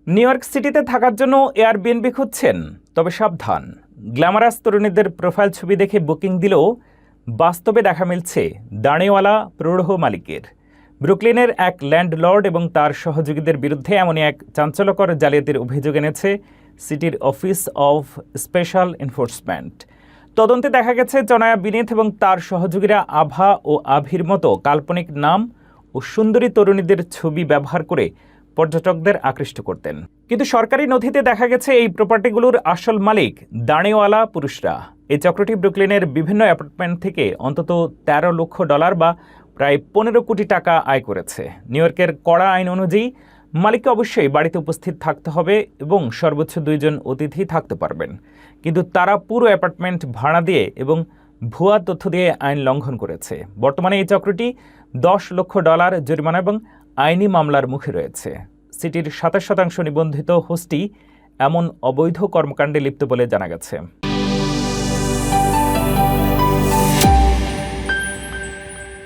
New York সিটিতে থাকার জন্য এয়ারবিএনবি খুঁজছেন? তবে সাবধান, গ্ল্যামারাস তরুণীদের প্রোফাইল ছবি দেখে বুকিং দিলেও বাস্তবে দেখা মিলছে দাড়িওয়ালা প্রৌঢ় মালিকের। ব্রুকলিনের এক ল্যান্ডলর্ড এবং তার সহযোগীদের বিরুদ্ধে এমনই এক চাঞ্চল্যকর জালিয়াতির অভিযোগ এনেছে সিটির অফিস অব স্পেশাল এনফোর্সমেন্ট। তদন্তে দেখা গেছে জনায়া বিনীত এবং তার সহযোগীরা আভা ও আভির মতো কাল্পনিক নাম ও সুন্দরী তরুণীদের ছবি ব্যবহার করে পর্যটকদের আকৃষ্ট করতেন। কিন্তু সরকারি নথিতে দেখা গেছে এই প্রপার্টিগুলোর আসল মালিক দাড়িওয়ালা পুরুষরা। এই চক্রটি ব্রুকলিনের বিভিন্ন অ্যাপার্টমেন্ট থেকে অন্তত $13 লক্ষ বা প্রায় 15 কোটি টাকা আয় করেছে। নিউ ইয়র্কের কড়া আইন অনুযায়ী মালিককে অবশ্যই বাড়িতে উপস্থিত থাকতে হবে এবং সর্বোচ্চ 2 জন অতিথি থাকতে পারবেন। কিন্তু তারা পুরো অ্যাপার্টমেন্ট ভাড়া দিয়ে এবং ভুয়া তথ্য দিয়ে আইন লঙ্ঘন করেছে। বর্তমানে এই চক্রটি $10 লক্ষ জরিমানা এবং আইনি মামলার মুখে রয়েছে। সিটির 27% নিবন্ধিত হোস্টই এমন অবৈধ কর্মকাণ্ডে লিপ্ত বলে জানা গেছে।